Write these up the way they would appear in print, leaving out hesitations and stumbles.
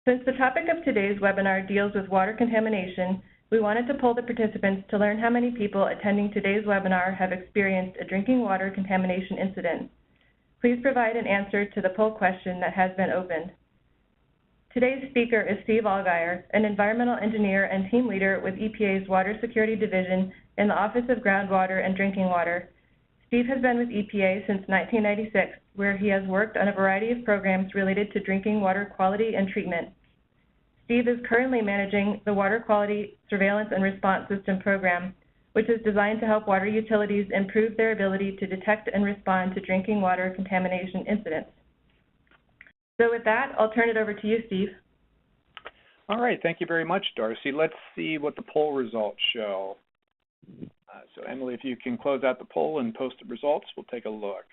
Since the topic of today's webinar deals with water contamination, we wanted to poll the participants to learn how many people attending today's webinar have experienced a drinking water contamination incident. Please provide an answer to the poll question that has been opened. Today's speaker is Steve Allgaier, an environmental engineer and team leader with EPA's Water Security Division in the Office of Groundwater and Drinking Water. Steve has been with EPA since 1996, where he has worked on a variety of programs related to drinking water quality and treatment. Steve is currently managing the Water Quality Surveillance and Response System program, which is designed to help water utilities improve their ability to detect and respond to drinking water contamination incidents. So with that, I'll turn it over to you, Steve. All right, thank you very much, Darcy. Let's see what the poll results show. So Emily, if you can close out the poll and post the results, we'll take a look.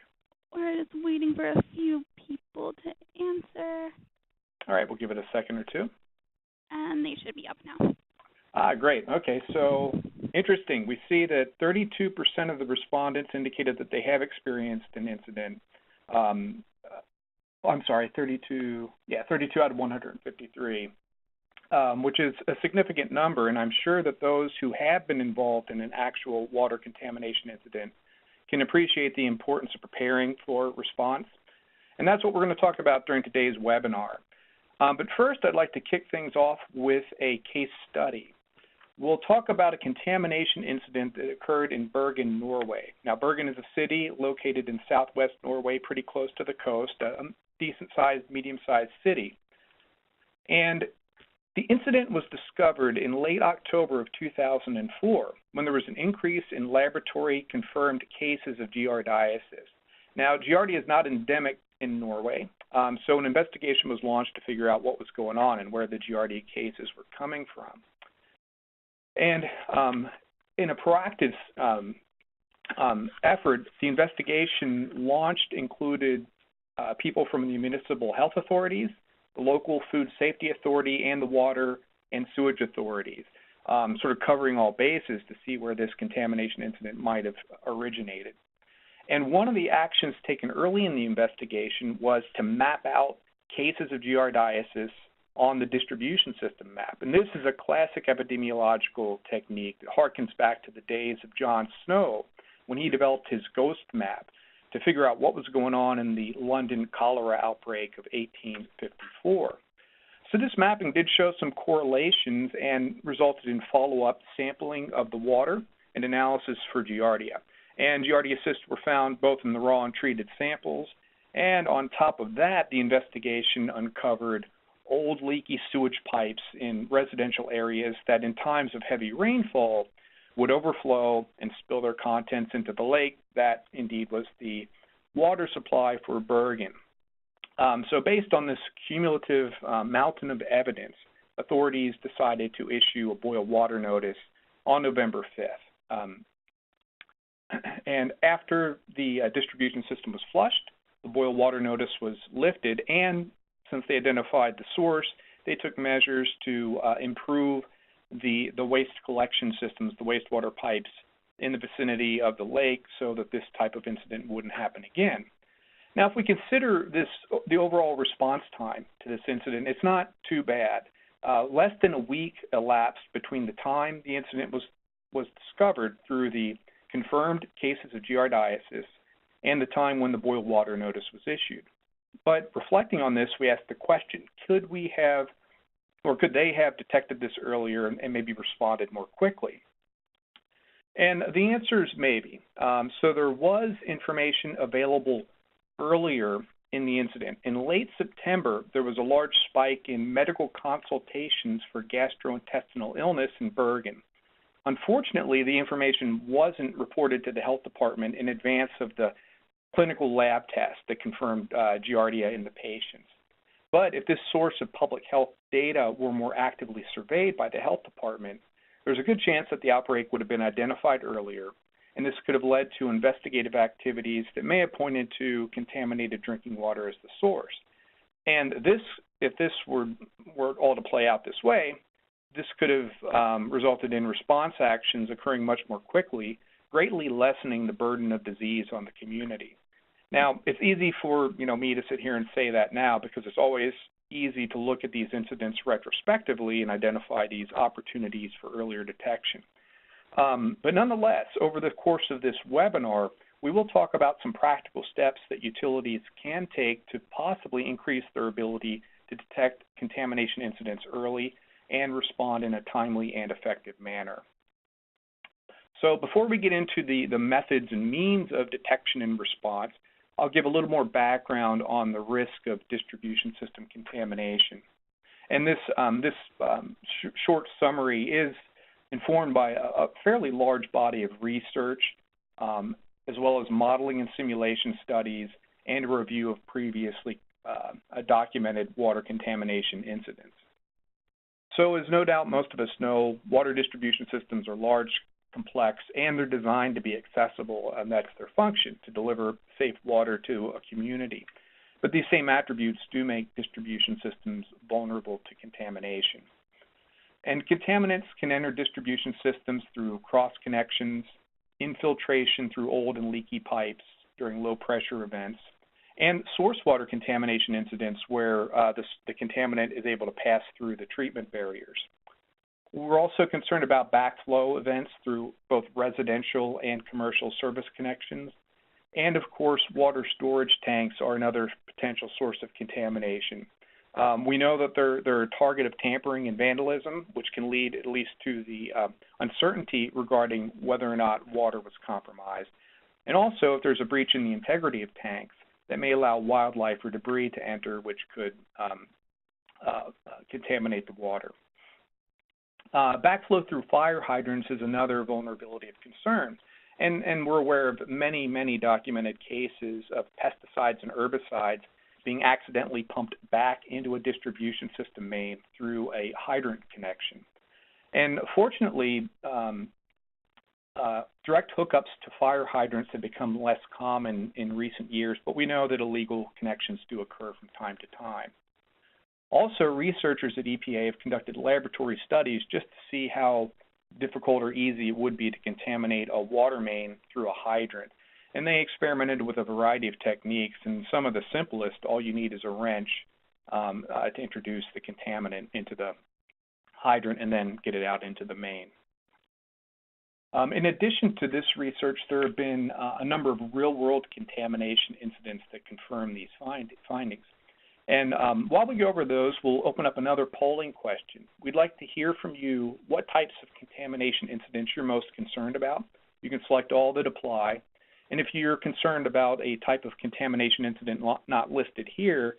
We're just waiting for a few people to answer. All right, we'll give it a second or two. And they should be up now. Great. Okay, so interesting. We see that 32% of the respondents indicated that they have experienced an incident. I'm sorry, 32 out of 153, which is a significant number, and I'm sure that those who have been involved in an actual water contamination incident can appreciate the importance of preparing for response. And that's what we're going to talk about during today's webinar. But first, I'd like to kick things off with a case study. We'll talk about a contamination incident that occurred in Bergen, Norway. Now, Bergen is a city located in southwest Norway, pretty close to the coast, a decent-sized, medium-sized city. And the incident was discovered in late October of 2004 when there was an increase in laboratory-confirmed cases of giardiasis. Now, Giardia is not endemic in Norway, so an investigation was launched to figure out what was going on and where the Giardia cases were coming from. And in a proactive effort, the investigation launched included people from the municipal health authorities, the local food safety authority, and the water and sewage authorities, sort of covering all bases to see where this contamination incident might have originated. And one of the actions taken early in the investigation was to map out cases of giardiasis on the distribution system map. And this is a classic epidemiological technique that harkens back to the days of John Snow when he developed his ghost map to figure out what was going on in the London cholera outbreak of 1854. So this mapping did show some correlations and resulted in follow-up sampling of the water and analysis for Giardia. And Giardia cysts were found both in the raw and treated samples. And on top of that, the investigation uncovered old leaky sewage pipes in residential areas that in times of heavy rainfall would overflow and spill their contents into the lake. That indeed was the water supply for Bergen. So based on this cumulative mountain of evidence, authorities decided to issue a boil water notice on November 5th. And after the distribution system was flushed, the boil water notice was lifted, and since they identified the source, they took measures to improve the waste collection systems, the wastewater pipes in the vicinity of the lake so that this type of incident wouldn't happen again. Now, if we consider the overall response time to this incident, it's not too bad. Less than a week elapsed between the time the incident was discovered through the confirmed cases of giardiasis and the time when the boil water notice was issued. But reflecting on this, we asked the question, could we have, or could they have detected this earlier and maybe responded more quickly? And the answer is maybe. So there was information available earlier in the incident. In late September, there was a large spike in medical consultations for gastrointestinal illness in Bergen. Unfortunately, the information wasn't reported to the health department in advance of the clinical lab test that confirmed Giardia in the patients. But if this source of public health data were more actively surveyed by the health department, there's a good chance that the outbreak would have been identified earlier, and this could have led to investigative activities that may have pointed to contaminated drinking water as the source. And this, if this were all to play out this way, this could have resulted in response actions occurring much more quickly, greatly lessening the burden of disease on the community. Now, it's easy for me to sit here and say that now because it's always easy to look at these incidents retrospectively and identify these opportunities for earlier detection. But nonetheless, over the course of this webinar, we will talk about some practical steps that utilities can take to possibly increase their ability to detect contamination incidents early and respond in a timely and effective manner. So before we get into the methods and means of detection and response, I'll give a little more background on the risk of distribution system contamination. And this short summary is informed by a fairly large body of research, as well as modeling and simulation studies and a review of previously documented water contamination incidents. So as no doubt most of us know, water distribution systems are large, complex, and they're designed to be accessible, and that's their function, to deliver safe water to a community. But these same attributes do make distribution systems vulnerable to contamination. And contaminants can enter distribution systems through cross connections, infiltration through old and leaky pipes during low pressure events, and source water contamination incidents where the contaminant is able to pass through the treatment barriers. We're also concerned about backflow events through both residential and commercial service connections. And of course, water storage tanks are another potential source of contamination. We know that they're a target of tampering and vandalism, which can lead at least to the uncertainty regarding whether or not water was compromised. And also, if there's a breach in the integrity of tanks, that may allow wildlife or debris to enter, which could contaminate the water. Backflow through fire hydrants is another vulnerability of concern. And we're aware of many, many documented cases of pesticides and herbicides being accidentally pumped back into a distribution system main through a hydrant connection. And fortunately, direct hookups to fire hydrants have become less common in recent years, but we know that illegal connections do occur from time to time. Also, researchers at EPA have conducted laboratory studies just to see how difficult or easy it would be to contaminate a water main through a hydrant. And they experimented with a variety of techniques, and some of the simplest, all you need is a wrench to introduce the contaminant into the hydrant and then get it out into the main. In addition to this research, there have been a number of real-world contamination incidents that confirm these findings. And while we go over those, we'll open up another polling question. We'd like to hear from you what types of contamination incidents you're most concerned about. You can select all that apply. And if you're concerned about a type of contamination incident not listed here,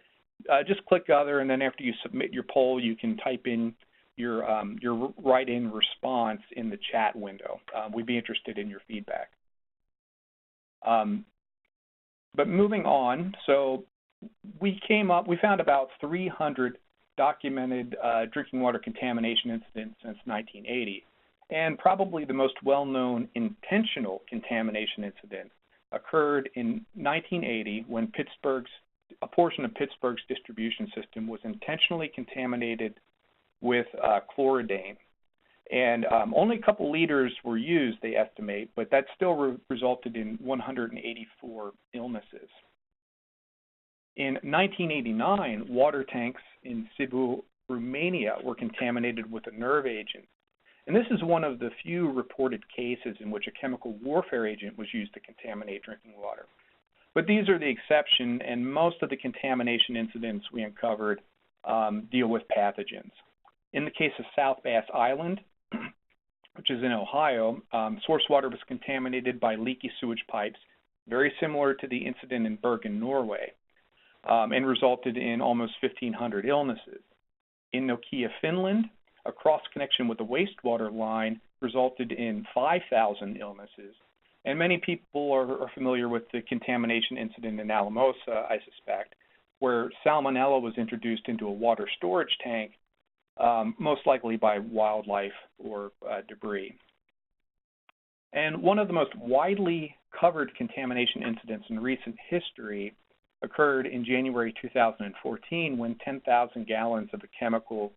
just click Other, and then after you submit your poll, you can type in your write-in response in the chat window. We'd be interested in your feedback. But moving on, so we found about 300 documented drinking water contamination incidents since 1980. And probably the most well-known intentional contamination incident occurred in 1980 when a portion of Pittsburgh's distribution system was intentionally contaminated with chloridane. And only a couple liters were used, they estimate, but that still resulted in 184 illnesses. In 1989, water tanks in Sibiu, Romania were contaminated with a nerve agent. And this is one of the few reported cases in which a chemical warfare agent was used to contaminate drinking water. But these are the exception, and most of the contamination incidents we uncovered deal with pathogens. In the case of South Bass Island, which is in Ohio, source water was contaminated by leaky sewage pipes, very similar to the incident in Bergen, Norway, and resulted in almost 1,500 illnesses. In Nokia, Finland, a cross-connection with a wastewater line resulted in 5,000 illnesses. And many people are familiar with the contamination incident in Alamosa, I suspect, where salmonella was introduced into a water storage tank, most likely by wildlife or debris. And one of the most widely covered contamination incidents in recent history occurred in January 2014 when 10,000 gallons of a chemical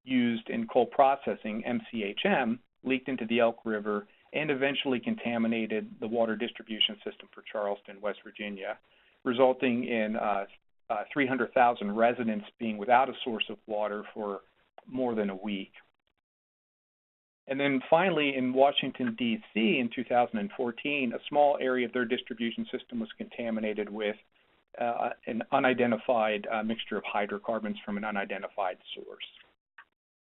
used in coal processing, MCHM, leaked into the Elk River and eventually contaminated the water distribution system for Charleston, West Virginia, resulting in 300,000 residents being without a source of water for more than a week. And then finally, in Washington, D.C. in 2014, a small area of their distribution system was contaminated with an unidentified mixture of hydrocarbons from an unidentified source.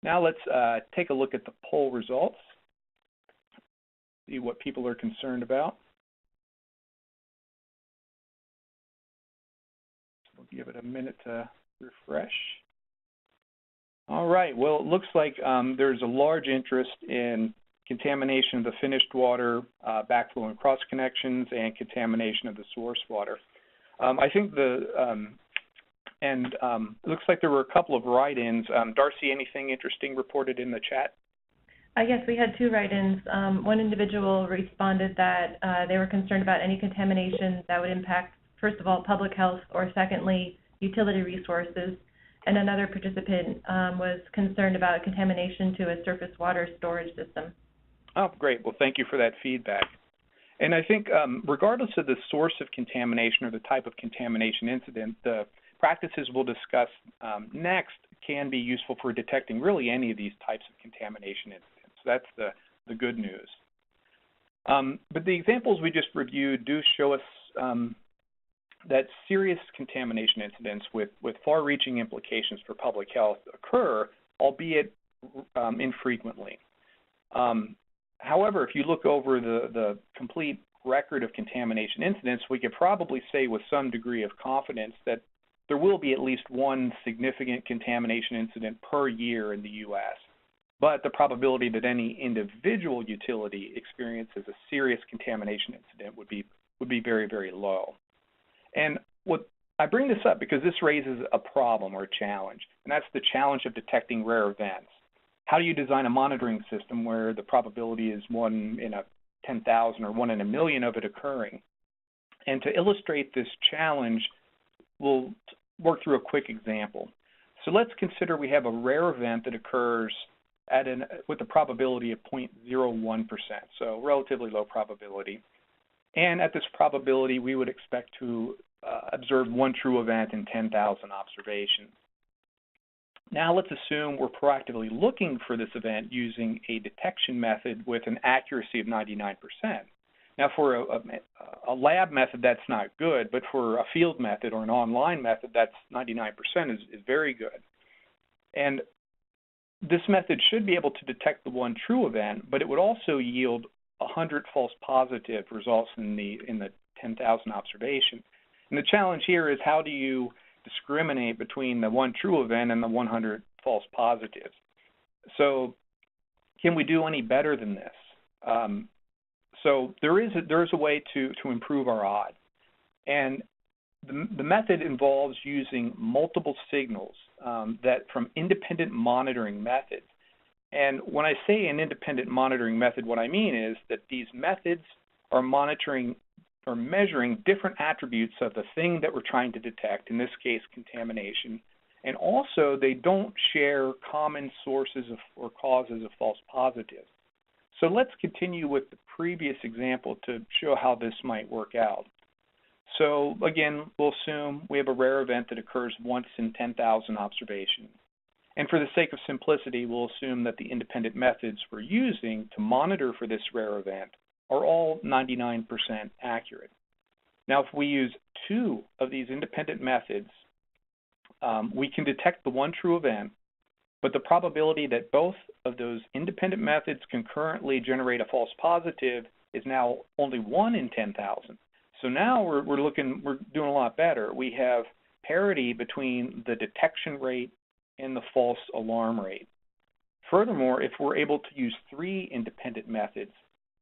Now let's take a look at the poll results, see what people are concerned about. So we'll give it a minute to refresh. All right, well, it looks like there's a large interest in contamination of the finished water, backflow and cross connections, and contamination of the source water. I think it looks like there were a couple of write-ins. Darcy, anything interesting reported in the chat? Yes, we had 2 write-ins. One individual responded that they were concerned about any contamination that would impact, first of all, public health, or secondly, utility resources. And another participant was concerned about contamination to a surface water storage system. Oh, great. Well, thank you for that feedback. And I think regardless of the source of contamination or the type of contamination incident, the practices we'll discuss next can be useful for detecting really any of these types of contamination incidents. So that's the good news. But the examples we just reviewed do show us that serious contamination incidents with far-reaching implications for public health occur, albeit infrequently. However, if you look over the complete record of contamination incidents, we could probably say with some degree of confidence that there will be at least one significant contamination incident per year in the U.S. But the probability that any individual utility experiences a serious contamination incident would be very, very low. And I bring this up because this raises a problem or a challenge, and that's the challenge of detecting rare events. How do you design a monitoring system where the probability is 1 in 10,000 or 1 in a million of it occurring? And to illustrate this challenge, we'll work through a quick example. So let's consider we have a rare event that occurs with a probability of 0.01%, so relatively low probability. And at this probability, we would expect to observe 1 true event in 10,000 observations. Now let's assume we're proactively looking for this event using a detection method with an accuracy of 99%. Now for a lab method, that's not good, but for a field method or an online method, that's 99% is very good. And this method should be able to detect the 1 true event, but it would also yield 100 false positive results in the 10,000 observations. And the challenge here is how do you discriminate between the 1 true event and the 100 false positives? So can we do any better than this? So there is a way to improve our odds. And the method involves using multiple signals that from independent monitoring methods. And when I say an independent monitoring method, what I mean is that these methods are monitoring or measuring different attributes of the thing that we're trying to detect, in this case, contamination. And also, they don't share common sources or causes of false positives. So let's continue with the previous example to show how this might work out. So again, we'll assume we have a rare event that occurs once in 10,000 observations. And for the sake of simplicity, we'll assume that the independent methods we're using to monitor for this rare event are all 99% accurate. Now, if we use 2 of these independent methods, we can detect the 1 true event, but the probability that both of those independent methods concurrently generate a false positive is now only 1 in 10,000. So now we're doing a lot better. We have parity between the detection rate and the false alarm rate. Furthermore, if we're able to use 3 independent methods,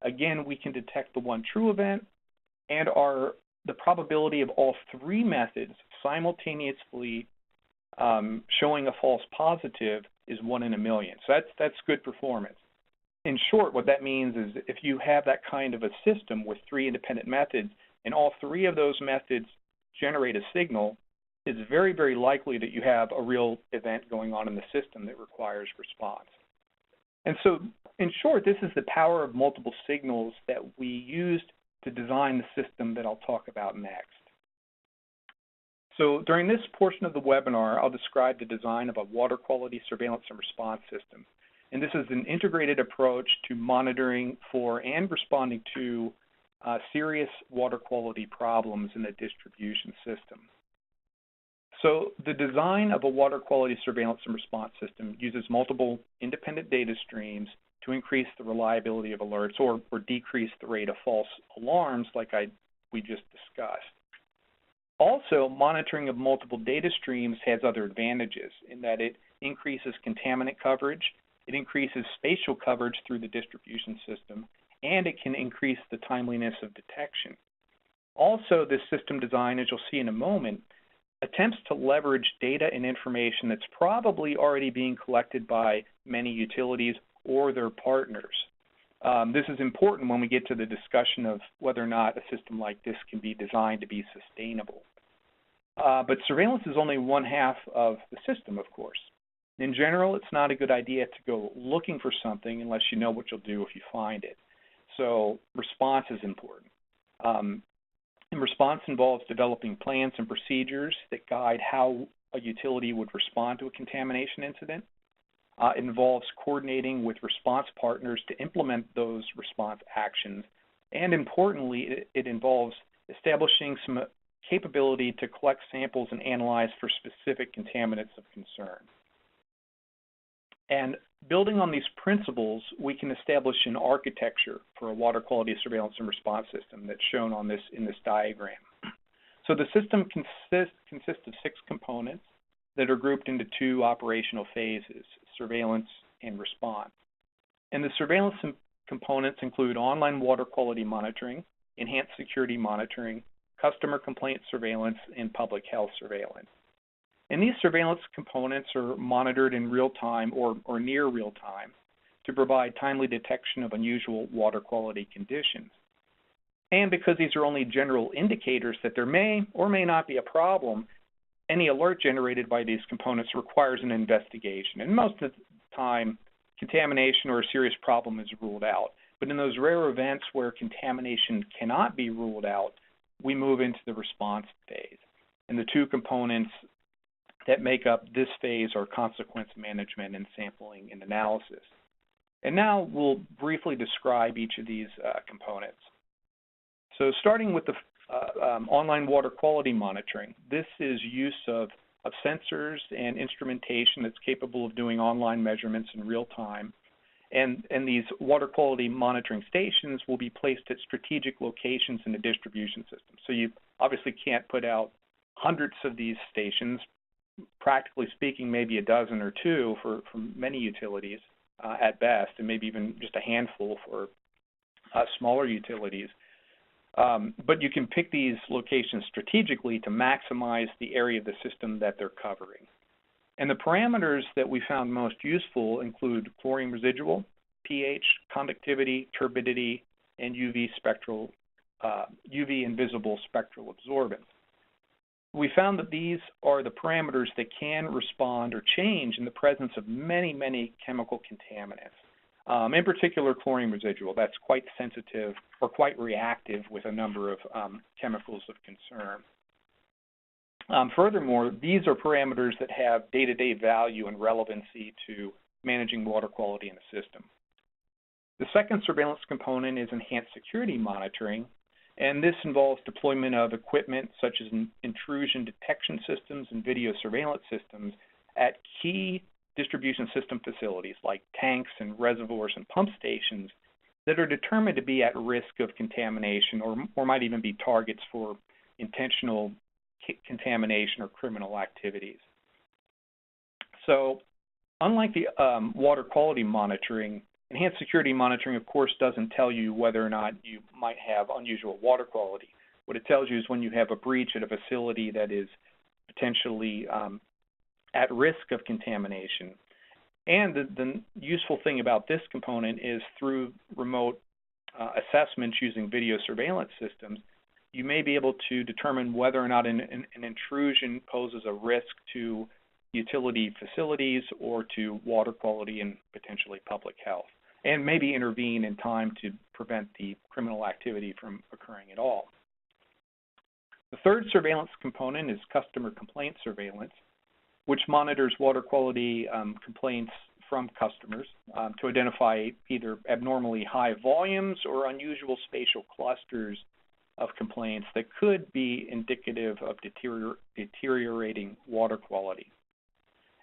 again, we can detect the 1 true event, and the probability of all 3 methods simultaneously showing a false positive is 1 in a million. So that's good performance. In short, what that means is if you have that kind of a system with 3 independent methods, and all 3 of those methods generate a signal, it's very, very likely that you have a real event going on in the system that requires response. And so, in short, this is the power of multiple signals that we used to design the system that I'll talk about next. So during this portion of the webinar, I'll describe the design of a water quality surveillance and response system. And this is an integrated approach to monitoring for and responding to serious water quality problems in the distribution system. So the design of a water quality surveillance and response system uses multiple independent data streams to increase the reliability of alerts or decrease the rate of false alarms like we just discussed. Also, monitoring of multiple data streams has other advantages in that it increases contaminant coverage, it increases spatial coverage through the distribution system, and it can increase the timeliness of detection. Also, this system design, as you'll see in a moment, attempts to leverage data and information that's probably already being collected by many utilities or their partners. This is important when we get to the discussion of whether or not a system like this can be designed to be sustainable. But surveillance is only one half of the system, of course. In general, it's not a good idea to go looking for something unless you know what you'll do if you find it. So response is important. And response involves developing plans and procedures that guide how a utility would respond to a contamination incident. It involves coordinating with response partners to implement those response actions. And importantly, it involves establishing some capability to collect samples and analyze for specific contaminants of concern. And building on these principles, we can establish an architecture for a water quality surveillance and response system that's shown on in this diagram. So the system consists of 6 components that are grouped into 2 operational phases, surveillance and response. And the surveillance components include online water quality monitoring, enhanced security monitoring, customer complaint surveillance, and public health surveillance. And these surveillance components are monitored in real time or near real time to provide timely detection of unusual water quality conditions. And because these are only general indicators that there may or may not be a problem, any alert generated by these components requires an investigation. And most of the time, contamination or a serious problem is ruled out. But in those rare events where contamination cannot be ruled out, we move into the response phase. And the 2 components that make up this phase are consequence management and sampling and analysis. And now we'll briefly describe each of these components. So starting with the online water quality monitoring, this is use of sensors and instrumentation that's capable of doing online measurements in real time. And these water quality monitoring stations will be placed at strategic locations in the distribution system. So you obviously can't put out hundreds of these stations. Practically speaking, maybe a dozen or 2 for many utilities at best, and maybe even just a handful for smaller utilities. But you can pick these locations strategically to maximize the area of the system that they're covering. And the parameters that we found most useful include chlorine residual, pH, conductivity, turbidity, and UV and visible spectral absorbance. We found that these are the parameters that can respond or change in the presence of many, many chemical contaminants. In particular, chlorine residual, that's quite sensitive or quite reactive with a number of chemicals of concern. Furthermore, these are parameters that have day-to-day value and relevancy to managing water quality in a system. The second surveillance component is enhanced security monitoring, and this involves deployment of equipment such as intrusion detection systems and video surveillance systems at key distribution system facilities like tanks and reservoirs and pump stations that are determined to be at risk of contamination or might even be targets for intentional contamination or criminal activities. So unlike the water quality monitoring, enhanced security monitoring, of course, doesn't tell you whether or not you might have unusual water quality. What it tells you is when you have a breach at a facility that is potentially at risk of contamination. And the useful thing about this component is through remote assessments using video surveillance systems, you may be able to determine whether or not an intrusion poses a risk to utility facilities or to water quality and potentially public health, and maybe intervene in time to prevent the criminal activity from occurring at all. The third surveillance component is customer complaint surveillance, which monitors water quality complaints from customers to identify either abnormally high volumes or unusual spatial clusters of complaints that could be indicative of deteriorating water quality.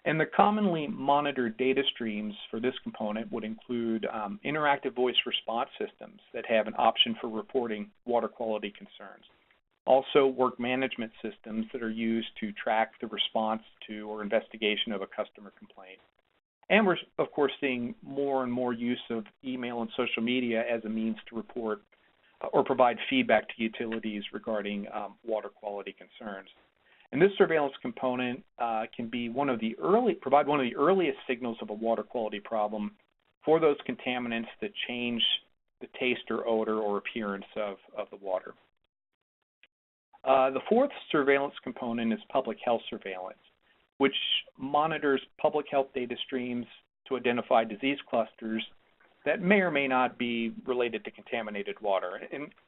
And the commonly monitored data streams for this component would include interactive voice response systems that have an option for reporting water quality concerns. Also, work management systems that are used to track the response to or investigation of a customer complaint. And we're, of course, seeing more and more use of email and social media as a means to report or provide feedback to utilities regarding water quality concerns. And this surveillance component can be provide one of the earliest signals of a water quality problem for those contaminants that change the taste or odor or appearance of the water. The fourth surveillance component is public health surveillance, which monitors public health data streams to identify disease clusters that may or may not be related to contaminated water.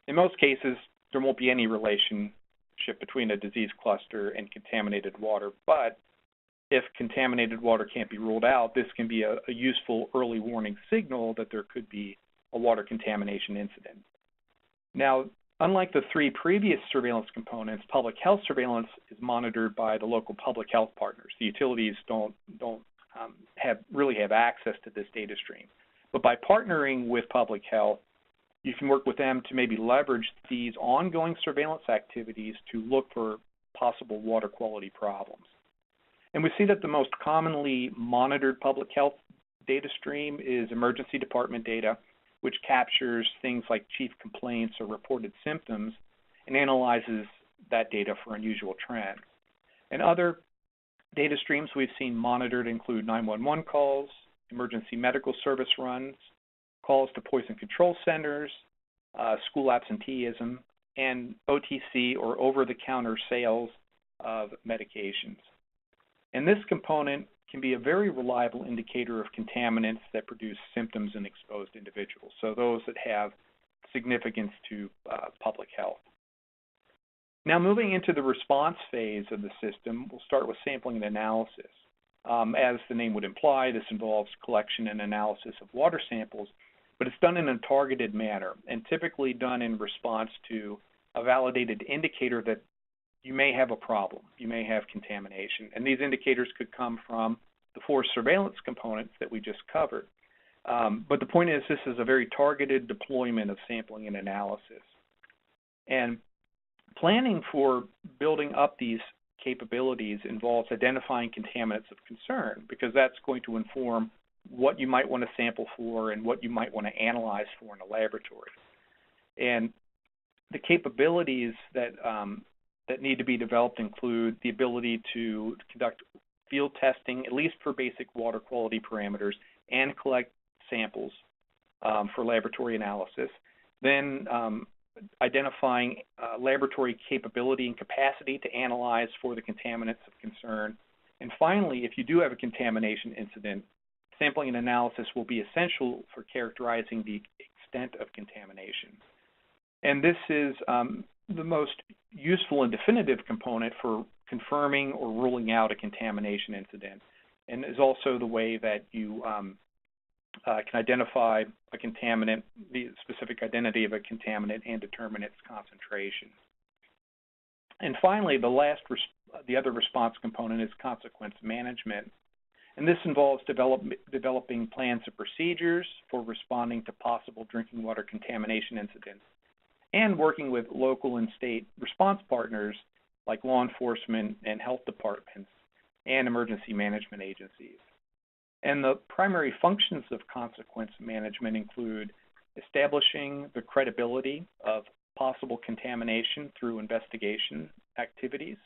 In most cases, there won't be any relationship between a disease cluster and contaminated water, but if contaminated water can't be ruled out, this can be a useful early warning signal that there could be a water contamination incident. Now, unlike the three previous surveillance components, public health surveillance is monitored by the local public health partners. The utilities don't really have access to this data stream. But by partnering with public health, you can work with them to maybe leverage these ongoing surveillance activities to look for possible water quality problems. And we see that the most commonly monitored public health data stream is emergency department data, which captures things like chief complaints or reported symptoms and analyzes that data for unusual trends. And other data streams we've seen monitored include 911 calls, emergency medical service runs, calls to poison control centers, school absenteeism, and OTC or over-the-counter sales of medications. And this component can be a very reliable indicator of contaminants that produce symptoms in exposed individuals, so those that have significance to public health. Now, moving into the response phase of the system, we'll start with sampling and analysis. As the name would imply, this involves collection and analysis of water samples, but it's done in a targeted manner and typically done in response to a validated indicator that you may have a problem, you may have contamination. And these indicators could come from the four surveillance components that we just covered. But the point is, this is a very targeted deployment of sampling and analysis. And planning for building up these capabilities involves identifying contaminants of concern, because that's going to inform what you might want to sample for and what you might want to analyze for in a laboratory. And the capabilities that need to be developed include the ability to conduct field testing, at least for basic water quality parameters, and collect samples for laboratory analysis. Then identifying laboratory capability and capacity to analyze for the contaminants of concern. And finally, if you do have a contamination incident, sampling and analysis will be essential for characterizing the extent of contamination. And this is the most useful and definitive component for confirming or ruling out a contamination incident, and is also the way that you can identify a contaminant, the specific identity of a contaminant, and determine its concentration. And finally, the other response component is consequence management. And this involves developing plans and procedures for responding to possible drinking water contamination incidents, and working with local and state response partners like law enforcement and health departments and emergency management agencies. And the primary functions of consequence management include establishing the credibility of possible contamination through investigation activities,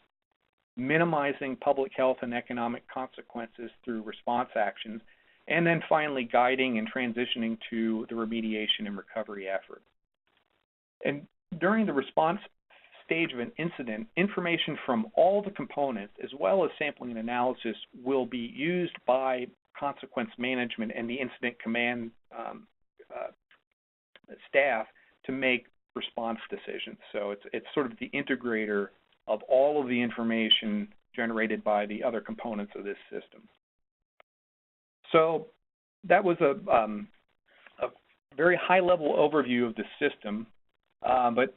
minimizing public health and economic consequences through response actions, and then finally guiding and transitioning to the remediation and recovery effort. And during the response stage of an incident, information from all the components, as well as sampling and analysis, will be used by consequence management and the incident command staff to make response decisions. So it's sort of the integrator of all of the information generated by the other components of this system. So that was a very high-level overview of the system, but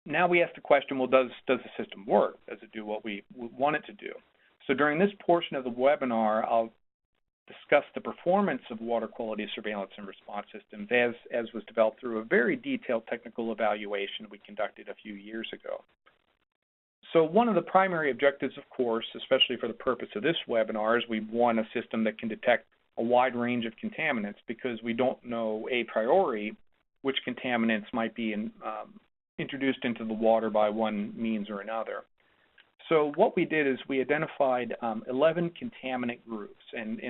now we ask the question, well, does the system work? Does it do what we want it to do? So during this portion of the webinar, I'll discuss the performance of water quality surveillance and response systems as was developed through a very detailed technical evaluation we conducted a few years ago. So one of the primary objectives, of course, especially for the purpose of this webinar, is we want a system that can detect a wide range of contaminants because we don't know a priori which contaminants might be introduced into the water by one means or another. So what we did is we identified 11 contaminant groups, and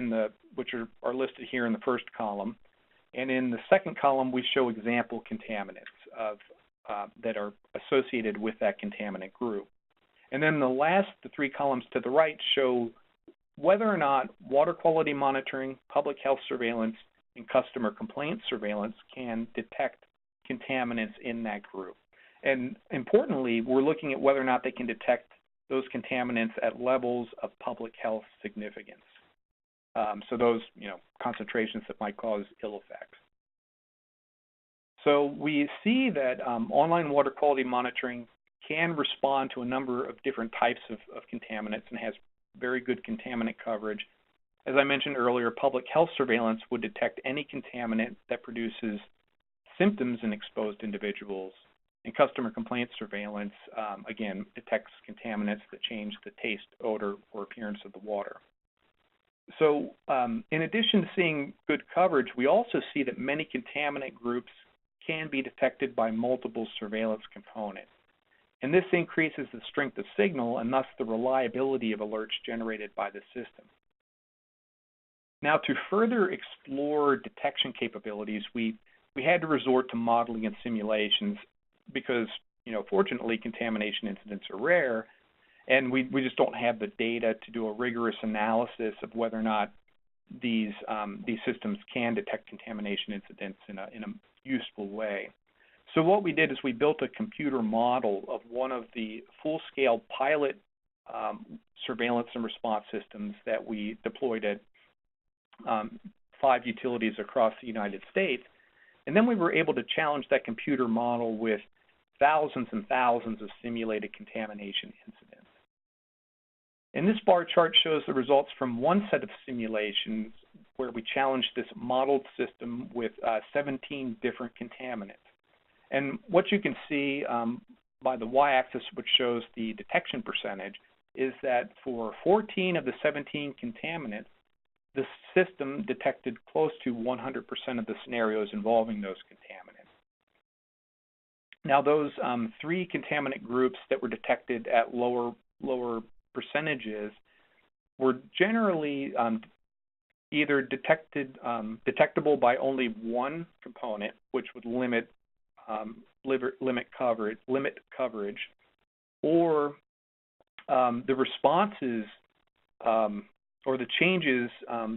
which are listed here in the first column. And in the second column, we show example contaminants that are associated with that contaminant group. And then the three columns to the right show whether or not water quality monitoring, public health surveillance, and customer complaint surveillance can detect contaminants in that group. And importantly, we're looking at whether or not they can detect those contaminants at levels of public health significance. So those, concentrations that might cause ill effects. So we see that online water quality monitoring can respond to a number of different types of contaminants and has very good contaminant coverage. As I mentioned earlier, public health surveillance would detect any contaminant that produces symptoms in exposed individuals. And customer complaint surveillance, again, detects contaminants that change the taste, odor, or appearance of the water. So in addition to seeing good coverage, we also see that many contaminant groups can be detected by multiple surveillance components. And this increases the strength of signal and thus the reliability of alerts generated by the system. Now, to further explore detection capabilities, we had to resort to modeling and simulations because, fortunately, contamination incidents are rare, and we just don't have the data to do a rigorous analysis of whether or not these systems can detect contamination incidents in a useful way. So what we did is we built a computer model of one of the full-scale pilot surveillance and response systems that we deployed at 5 utilities across the United States. And then we were able to challenge that computer model with thousands and thousands of simulated contamination incidents. And this bar chart shows the results from one set of simulations where we challenged this modeled system with 17 different contaminants. And what you can see by the y-axis, which shows the detection percentage, is that for 14 of the 17 contaminants, the system detected close to 100% of the scenarios involving those contaminants. Now, those 3 contaminant groups that were detected at lower percentages were generally either detectable by only one component, which would limit coverage, or the responses or the changes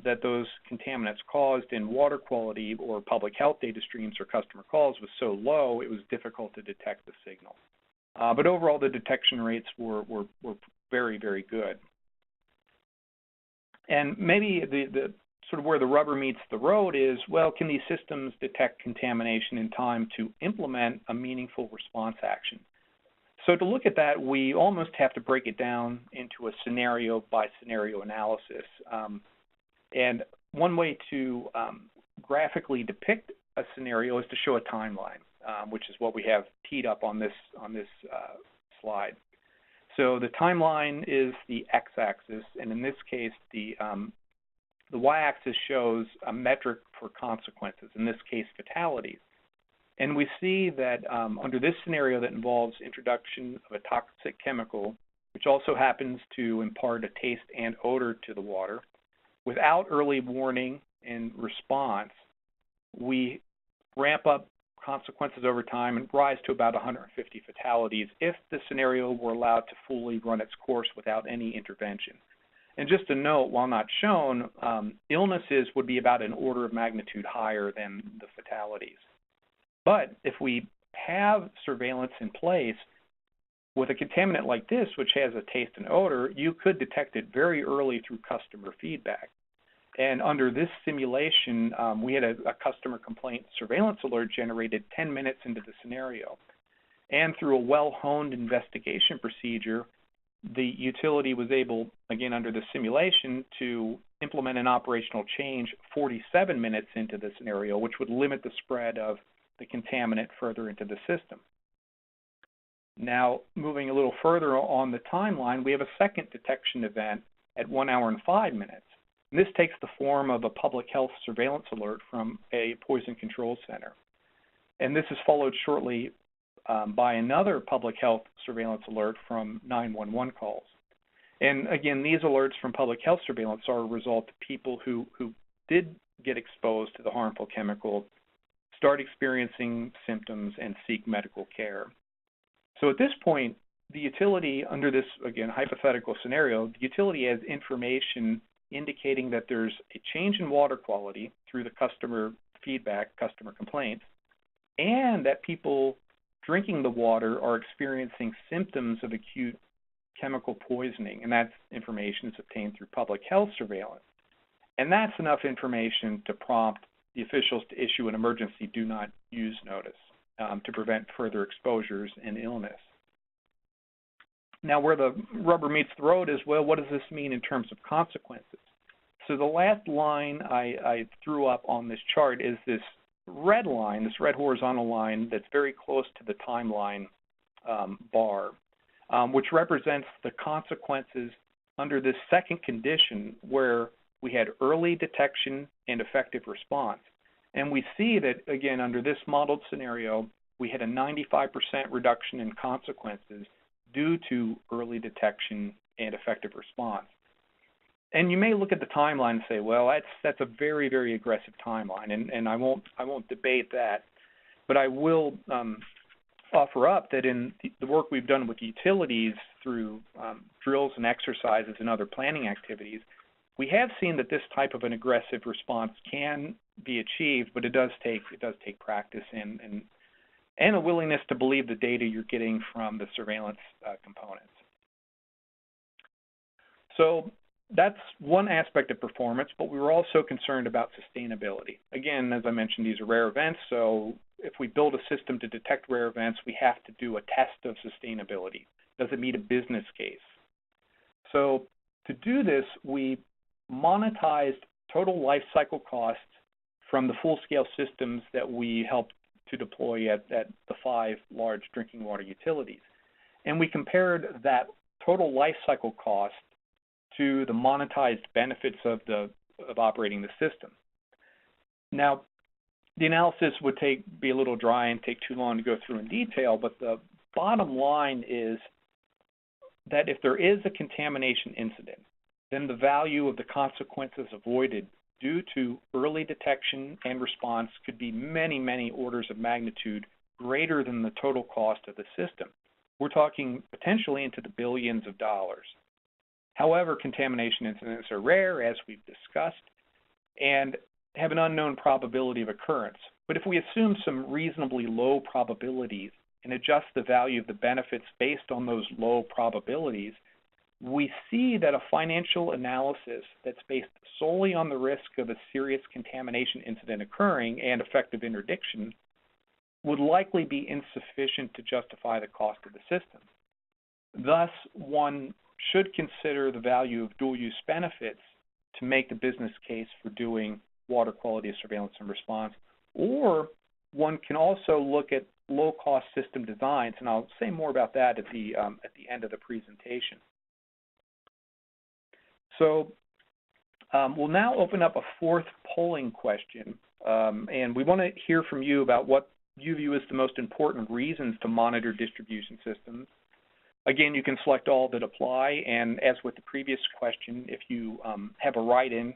that those contaminants caused in water quality or public health data streams or customer calls was so low it was difficult to detect the signal. But overall, the detection rates were very, very good. And maybe the sort of where the rubber meets the road is, well, can these systems detect contamination in time to implement a meaningful response action? So to look at that, we almost have to break it down into a scenario-by-scenario analysis. And one way to graphically depict a scenario is to show a timeline, which is what we have teed up on this slide. So the timeline is the x-axis, and in this case, the y-axis shows a metric for consequences, in this case, fatalities. And we see that under this scenario that involves introduction of a toxic chemical, which also happens to impart a taste and odor to the water, without early warning and response, we ramp up consequences over time and rise to about 150 fatalities if the scenario were allowed to fully run its course without any intervention. And just a note, while not shown, illnesses would be about an order of magnitude higher than the fatalities. But if we have surveillance in place, With a contaminant like this, which has a taste and odor, you could detect it very early through customer feedback. And under this simulation, we had a customer complaint surveillance alert generated 10 minutes into the scenario. And through a well-honed investigation procedure, the utility was able, again under the simulation, to implement an operational change 47 minutes into the scenario, which would limit the spread of the contaminant further into the system. Now, moving a little further on the timeline, we have a second detection event at 1 hour and 5 minutes. And this takes the form of a public health surveillance alert from a poison control center. And this is followed shortly by another public health surveillance alert from 911 calls. And again, these alerts from public health surveillance are a result of people who did get exposed to the harmful chemical, start experiencing symptoms, and seek medical care. So at this point, the utility, under this, again, hypothetical scenario, the utility has information indicating that there's a change in water quality through the customer feedback, customer complaints, and that people drinking the water are experiencing symptoms of acute chemical poisoning, and that information is obtained through public health surveillance. And that's enough information to prompt the officials to issue an emergency do not use notice to prevent further exposures and illness. Now, where the rubber meets the road is, well, what does this mean in terms of consequences? So the last line I threw up on this chart is this red line, this red horizontal line that's very close to the timeline bar, which represents the consequences under this second condition where we had early detection and effective response. And we see that, again, under this modeled scenario, we had a 95% reduction in consequences due to early detection and effective response. And you may look at the timeline and say, well, that's a very, very aggressive timeline, and I won't debate that. But I will offer up that in the work we've done with utilities through drills and exercises and other planning activities, we have seen that this type of an aggressive response can be achieved, but it does take practice and a willingness to believe the data you're getting from the surveillance components. So that's one aspect of performance, but we were also concerned about sustainability. Again, as I mentioned, these are rare events, so if we build a system to detect rare events, we have to do a test of sustainability. Does it meet a business case? So to do this, we monetized total life cycle costs from the full-scale systems that we helped to deploy at the 5 large drinking water utilities. And we compared that total life cycle cost to the monetized benefits of operating the system. Now, the analysis would be a little dry and take too long to go through in detail, but the bottom line is that if there is a contamination incident, then the value of the consequences avoided due to early detection and response could be many, many orders of magnitude greater than the total cost of the system. We're talking potentially into the billions of dollars. However, contamination incidents are rare, as we've discussed, and have an unknown probability of occurrence. But if we assume some reasonably low probabilities and adjust the value of the benefits based on those low probabilities, we see that a financial analysis that's based solely on the risk of a serious contamination incident occurring and effective interdiction would likely be insufficient to justify the cost of the system. Thus, one should consider the value of dual-use benefits to make the business case for doing water quality surveillance and response, or one can also look at low-cost system designs, and I'll say more about that at the end of the presentation. So we'll now open up a fourth polling question, and we want to hear from you about what you view as the most important reasons to monitor distribution systems. Again, you can select all that apply, and as with the previous question, if you have a write-in,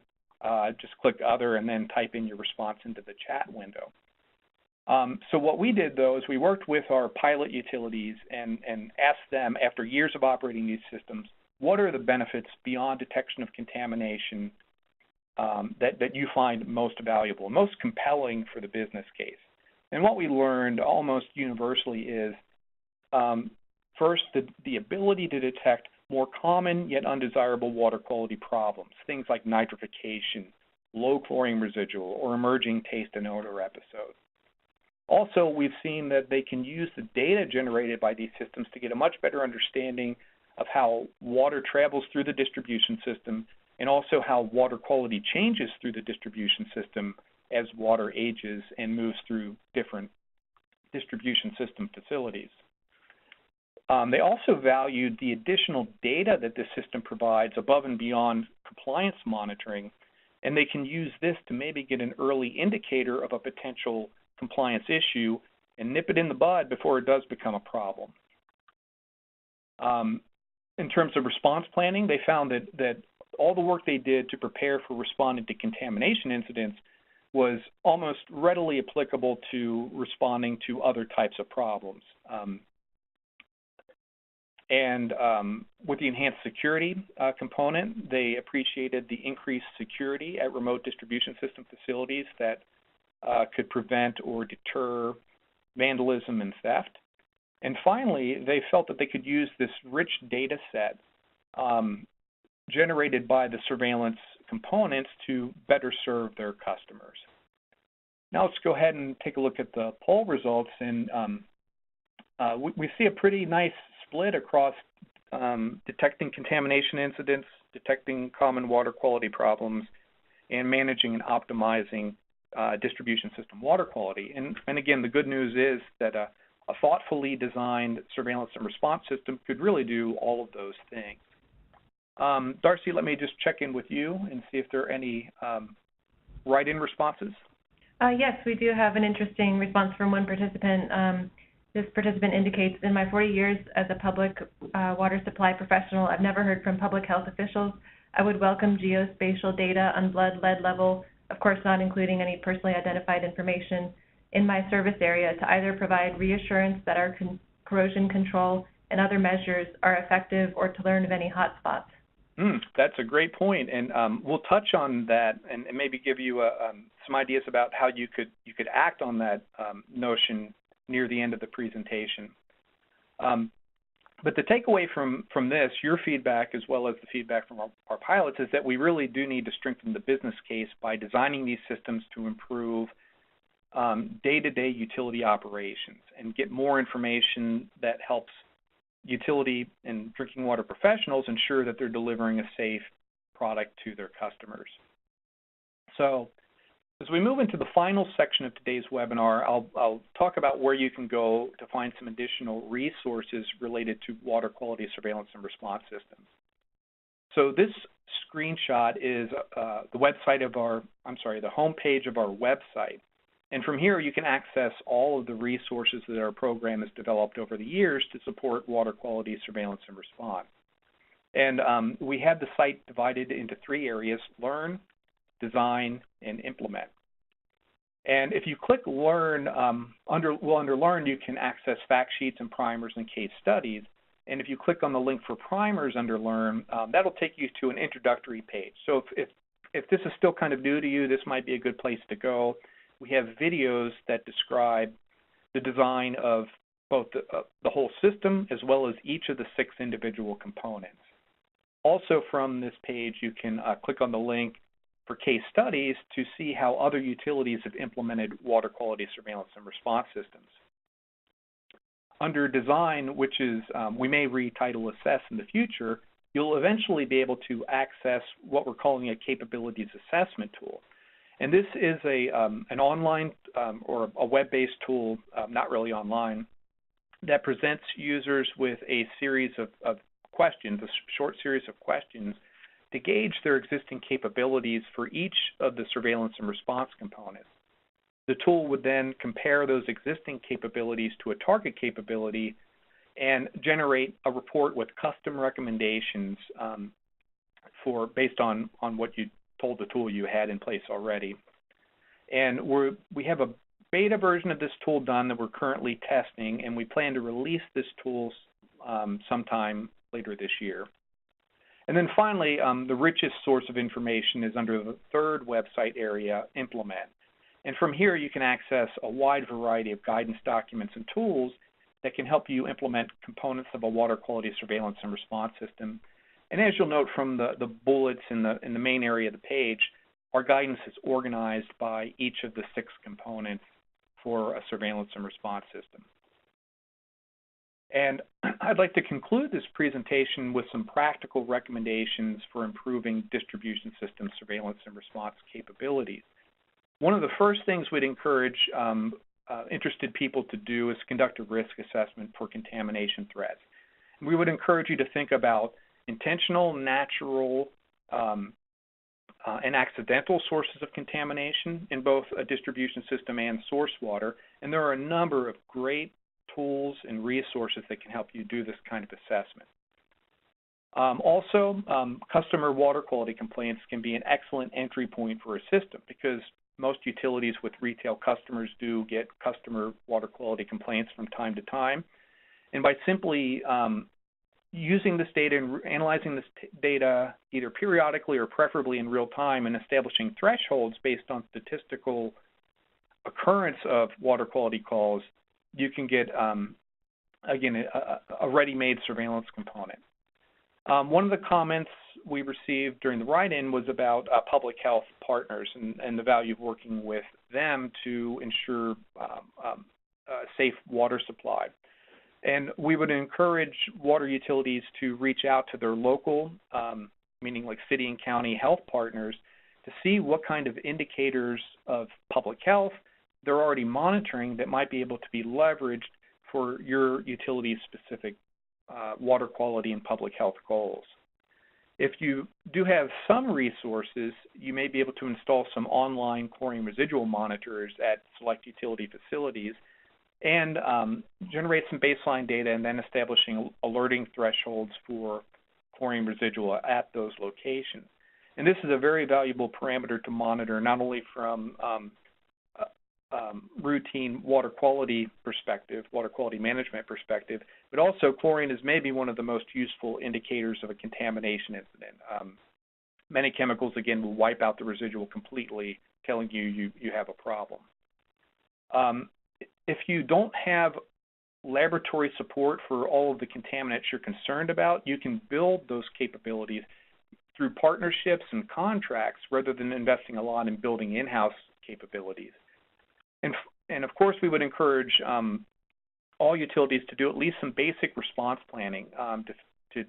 just click Other and then type in your response into the chat window. So what we did, though, is we worked with our pilot utilities and asked them, after years of operating these systems, what are the benefits beyond detection of contamination that you find most valuable, most compelling for the business case? And what we learned almost universally is First, the ability to detect more common yet undesirable water quality problems, things like nitrification, low chlorine residual, or emerging taste and odor episodes. Also, we've seen that they can use the data generated by these systems to get a much better understanding of how water travels through the distribution system and also how water quality changes through the distribution system as water ages and moves through different distribution system facilities. They also valued the additional data that this system provides above and beyond compliance monitoring, and they can use this to maybe get an early indicator of a potential compliance issue and nip it in the bud before it does become a problem. In terms of response planning, they found that all the work they did to prepare for responding to contamination incidents was almost readily applicable to responding to other types of problems. With the enhanced security component, they appreciated the increased security at remote distribution system facilities that could prevent or deter vandalism and theft. And finally, they felt that they could use this rich data set generated by the surveillance components to better serve their customers. Now let's go ahead and take a look at the poll results, and we see a pretty nice split across detecting contamination incidents, detecting common water quality problems, and managing and optimizing distribution system water quality. And again, the good news is that a thoughtfully designed surveillance and response system could really do all of those things. Darcy, let me just check in with you and see if there are any write-in responses. Yes, we do have an interesting response from one participant. This participant indicates, in my 40 years as a public water supply professional, I've never heard from public health officials. I would welcome geospatial data on blood lead level, of course not including any personally identified information, in my service area to either provide reassurance that our corrosion control and other measures are effective or to learn of any hotspots. That's a great point, and we'll touch on that and maybe give you some ideas about how you could act on that notion near the end of the presentation. But the takeaway from this, your feedback as well as the feedback from our pilots, is that we really do need to strengthen the business case by designing these systems to improve day-to-day utility operations and get more information that helps utility and drinking water professionals ensure that they're delivering a safe product to their customers. So as we move into the final section of today's webinar, I'll talk about where you can go to find some additional resources related to water quality surveillance and response systems. So this screenshot is the homepage of our website. And from here, you can access all of the resources that our program has developed over the years to support water quality surveillance and response. And we have the site divided into 3 areas: learn, design, and implement. And if you click learn, under learn, you can access fact sheets and primers and case studies. And if you click on the link for primers under learn, that'll take you to an introductory page. So if this is still kind of new to you, this might be a good place to go. We have videos that describe the design of both the whole system as well as each of the 6 individual components. Also from this page, you can click on the link for case studies to see how other utilities have implemented water quality surveillance and response systems. Under design, which is we may retitle assess in the future, you'll eventually be able to access what we're calling a capabilities assessment tool. And this is an online or a web-based tool, not really online, that presents users with a series of questions, a short series of questions, to gauge their existing capabilities for each of the surveillance and response components. The tool would then compare those existing capabilities to a target capability and generate a report with custom recommendations based on what you told the tool you had in place already. And we have a beta version of this tool done that we're currently testing, and we plan to release this tool sometime later this year. And then finally, the richest source of information is under the 3rd website area, implement. And from here, you can access a wide variety of guidance documents and tools that can help you implement components of a water quality surveillance and response system. And as you'll note from the bullets in the main area of the page, our guidance is organized by each of the 6 components for a surveillance and response system. And I'd like to conclude this presentation with some practical recommendations for improving distribution system surveillance and response capabilities. One of the first things we'd encourage interested people to do is conduct a risk assessment for contamination threats. And we would encourage you to think about intentional, natural, and accidental sources of contamination in both a distribution system and source water. And there are a number of great tools and resources that can help you do this kind of assessment. Also, customer water quality complaints can be an excellent entry point for a system because most utilities with retail customers do get customer water quality complaints from time to time. And by simply using this data and analyzing this data either periodically or preferably in real time and establishing thresholds based on statistical occurrence of water quality calls, you can get, again, a ready-made surveillance component. One of the comments we received during the write-in was about public health partners and the value of working with them to ensure a safe water supply. And we would encourage water utilities to reach out to their local, meaning like city and county health partners, to see what kind of indicators of public health they're already monitoring that might be able to be leveraged for your utility's specific water quality and public health goals. If you do have some resources, you may be able to install some online chlorine residual monitors at select utility facilities and generate some baseline data and then establishing alerting thresholds for chlorine residual at those locations. And this is a very valuable parameter to monitor not only from routine water quality perspective, water quality management perspective, but also chlorine is maybe one of the most useful indicators of a contamination incident. Many chemicals, again, will wipe out the residual completely, telling you have a problem. If you don't have laboratory support for all of the contaminants you're concerned about, you can build those capabilities through partnerships and contracts rather than investing a lot in building in-house capabilities. And of course, we would encourage all utilities to do at least some basic response planning to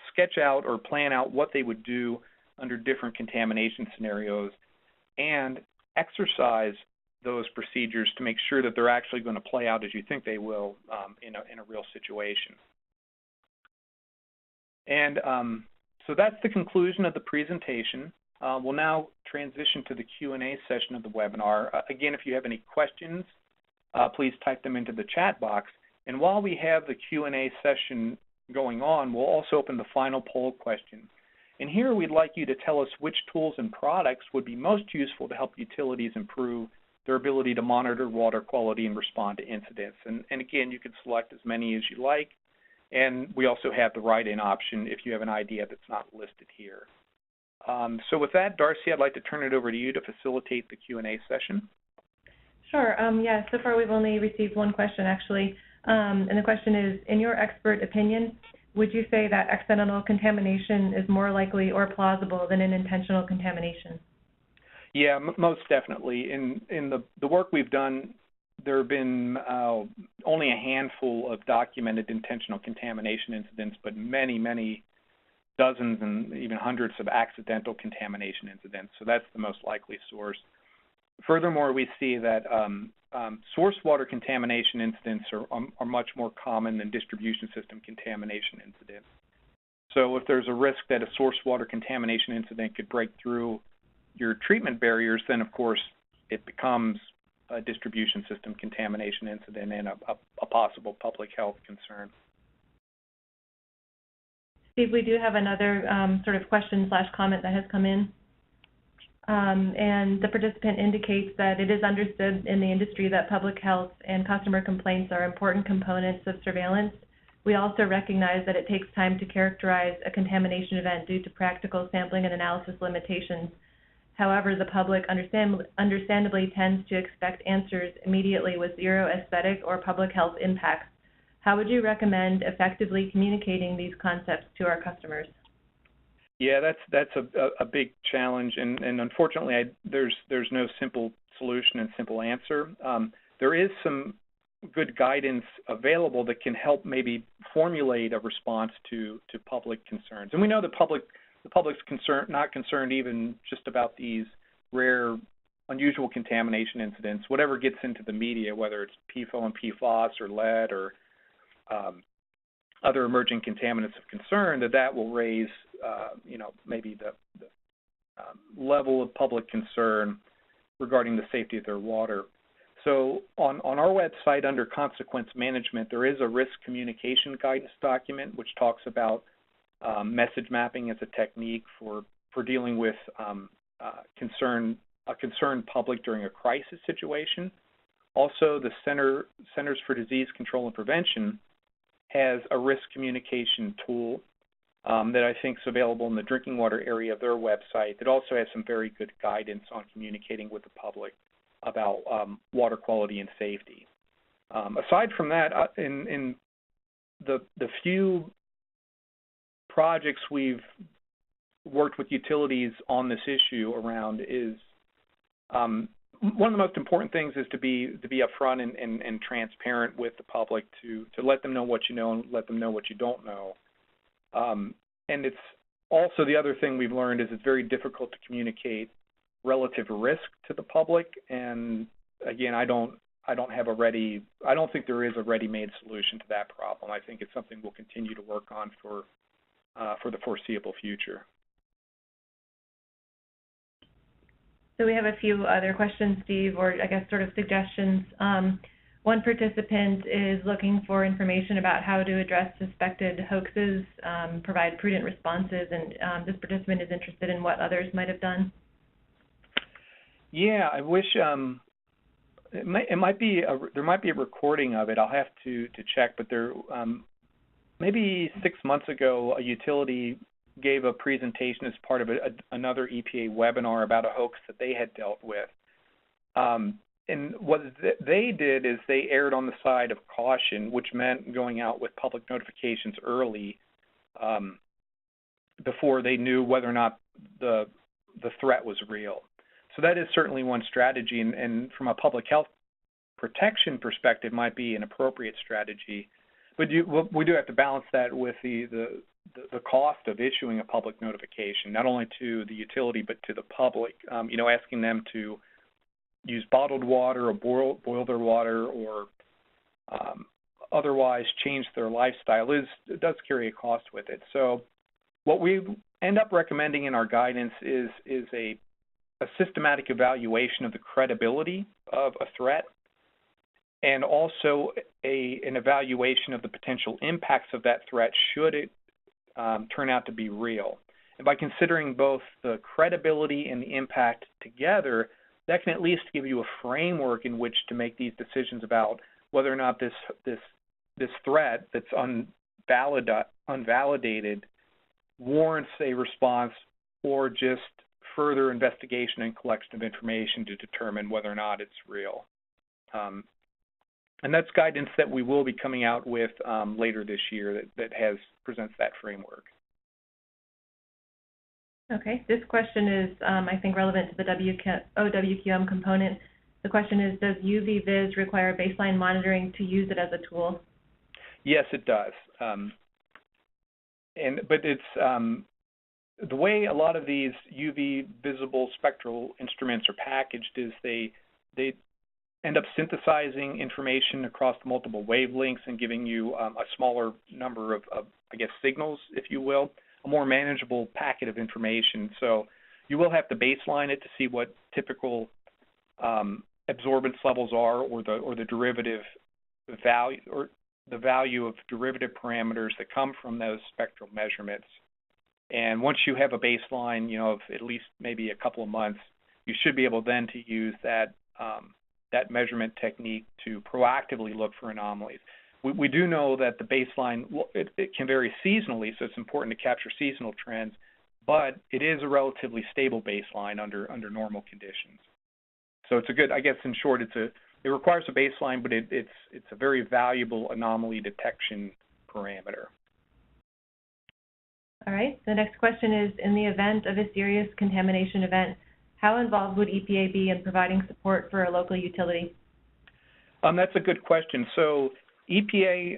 sketch out or plan out what they would do under different contamination scenarios and exercise those procedures to make sure that they're actually going to play out as you think they will in a real situation. And so that's the conclusion of the presentation. We'll now transition to the Q&A session of the webinar. Again, if you have any questions, please type them into the chat box. And while we have the Q&A session going on, we'll also open the final poll question. And here we'd like you to tell us which tools and products would be most useful to help utilities improve their ability to monitor water quality and respond to incidents. And again, you could select as many as you like. And we also have the write-in option if you have an idea that's not listed here. So with that, Darcy, I'd like to turn it over to you to facilitate the Q&A session. Sure. Yeah, so far we've only received one question, actually. And the question is, in your expert opinion, would you say that accidental contamination is more likely or plausible than an intentional contamination? Yeah, most definitely. In the work we've done, there have been only a handful of documented intentional contamination incidents, but many, many dozens and even hundreds of accidental contamination incidents. So that's the most likely source. Furthermore, we see that source water contamination incidents are much more common than distribution system contamination incidents. So if there's a risk that a source water contamination incident could break through your treatment barriers, then of course it becomes a distribution system contamination incident and a possible public health concern. Steve, we do have another sort of question/comment that has come in. And the participant indicates that it is understood in the industry that public health and customer complaints are important components of surveillance. We also recognize that it takes time to characterize a contamination event due to practical sampling and analysis limitations. However, the public understandably tends to expect answers immediately with zero aesthetic or public health impacts. How would you recommend effectively communicating these concepts to our customers? Yeah, that's a big challenge, and unfortunately, there's no simple solution and simple answer. There is some good guidance available that can help maybe formulate a response to public concerns. And we know the public's not concerned even just about these rare, unusual contamination incidents. Whatever gets into the media, whether it's PFOA and PFOS or lead or other emerging contaminants of concern, that will raise, maybe the level of public concern regarding the safety of their water. So on our website under consequence management, there is a risk communication guidance document which talks about message mapping as a technique for dealing with a concerned public during a crisis situation. Also, the Centers for Disease Control and Prevention has a risk communication tool that I think is available in the drinking water area of their website that also has some very good guidance on communicating with the public about water quality and safety. Aside from that, in the few projects we've worked with utilities on this issue around is one of the most important things is to be upfront and transparent with the public to let them know what you know and let them know what you don't know. And it's also the other thing we've learned is it's very difficult to communicate relative risk to the public. And again, I don't think there is a ready-made solution to that problem. I think it's something we'll continue to work on for the foreseeable future. So we have a few other questions, Steve, or I guess sort of suggestions. One participant is looking for information about how to address suspected hoaxes, provide prudent responses, and this participant is interested in what others might have done. Yeah, I wish there might be a recording of it. I'll have to check, but there maybe 6 months ago, a utility gave a presentation as part of another EPA webinar about a hoax that they had dealt with. And what they did is they erred on the side of caution, which meant going out with public notifications early before they knew whether or not the threat was real. So that is certainly one strategy, and from a public health protection perspective might be an appropriate strategy. But we do have to balance that with the cost of issuing a public notification, not only to the utility but to the public. Asking them to use bottled water or boil their water or otherwise change their lifestyle does carry a cost with it. So what we end up recommending in our guidance is a systematic evaluation of the credibility of a threat, and also an evaluation of the potential impacts of that threat should it turn out to be real. And by considering both the credibility and the impact together, that can at least give you a framework in which to make these decisions about whether or not this threat that's unvalidated warrants a response or just further investigation and collection of information to determine whether or not it's real. And that's guidance that we will be coming out with later this year that presents that framework. Okay, this question is, I think, relevant to the OWQM component. The question is, does UV-Vis require baseline monitoring to use it as a tool? Yes, it does. But it's the way a lot of these UV visible spectral instruments are packaged is they end up synthesizing information across multiple wavelengths and giving you a smaller number of signals, if you will, a more manageable packet of information. So you will have to baseline it to see what typical absorbance levels are, or the derivative value, or the value of derivative parameters that come from those spectral measurements. And once you have a baseline, of at least maybe a couple of months, you should be able then to use that measurement technique to proactively look for anomalies. We do know that the baseline, it can vary seasonally, so it's important to capture seasonal trends. but it is a relatively stable baseline under normal conditions. So it's a good, I guess in short, it requires a baseline, but it's a very valuable anomaly detection parameter. All right, the next question is, in the event of a serious contamination event, how involved would EPA be in providing support for a local utility? That's a good question. So EPA,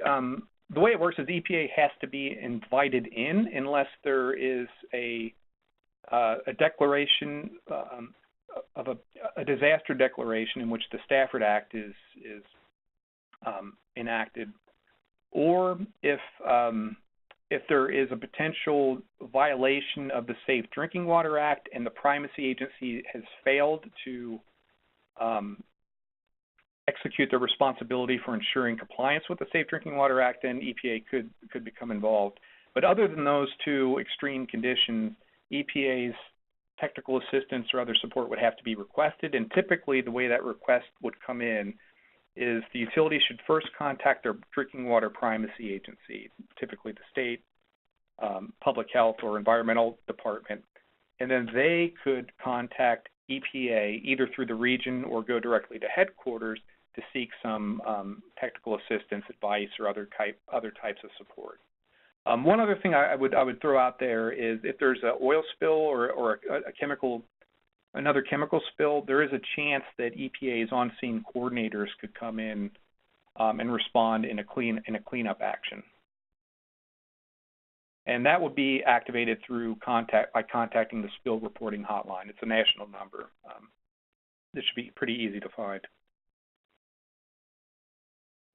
the way it works is EPA has to be invited in unless there is a declaration of a disaster declaration in which the Stafford Act is enacted, or if there is a potential violation of the Safe Drinking Water Act and the primacy agency has failed to execute their responsibility for ensuring compliance with the Safe Drinking Water Act, then EPA could become involved. But other than those two extreme conditions, EPA's technical assistance or other support would have to be requested, and typically the way that request would come in is the utility should first contact their drinking water primacy agency, typically the state, public health or environmental department, and then they could contact EPA either through the region or go directly to headquarters to seek some technical assistance, advice, or other types of support. One other thing I would throw out there is if there's an oil spill or another chemical spill, there is a chance that EPA's on-scene coordinators could come in and respond in a cleanup action, and that would be activated through by contacting the spill reporting hotline. It's a national number. This should be pretty easy to find.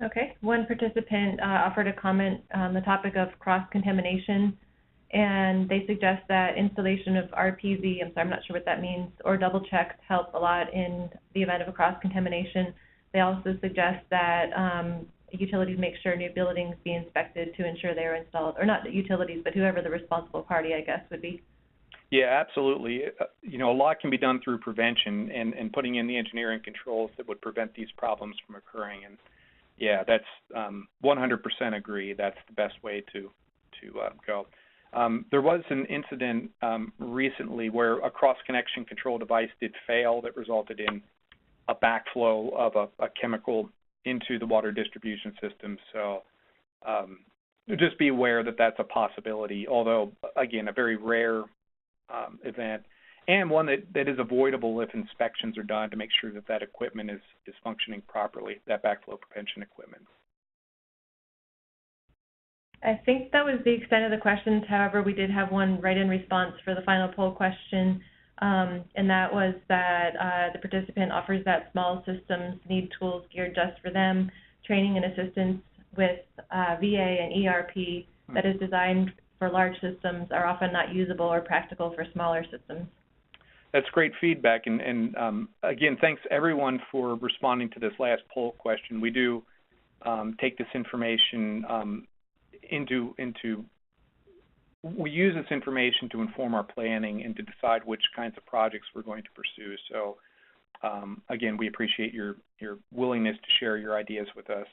Okay, one participant offered a comment on the topic of cross-contamination, and they suggest that installation of RPZ, I'm not sure what that means, or double checks help a lot in the event of a cross-contamination. They also suggest that utilities make sure new buildings be inspected to ensure they are installed, or not utilities, but whoever the responsible party, I guess, would be. Yeah, absolutely. A lot can be done through prevention and putting in the engineering controls that would prevent these problems from occurring. And yeah, that's 100% agree. That's the best way to go. There was an incident recently where a cross-connection control device did fail that resulted in a backflow of a chemical into the water distribution system. So just be aware that that's a possibility, although, again, a very rare event, and one that is avoidable if inspections are done to make sure that equipment is functioning properly, that backflow prevention equipment. I think that was the extent of the questions. However, we did have one write-in response for the final poll question, and that was that the participant offers that small systems need tools geared just for them, training and assistance with VA and ERP that is designed for large systems are often not usable or practical for smaller systems. That's great feedback, and again, thanks everyone for responding to this last poll question. We do take this information we use this information to inform our planning and to decide which kinds of projects we're going to pursue. So again, we appreciate your willingness to share your ideas with us.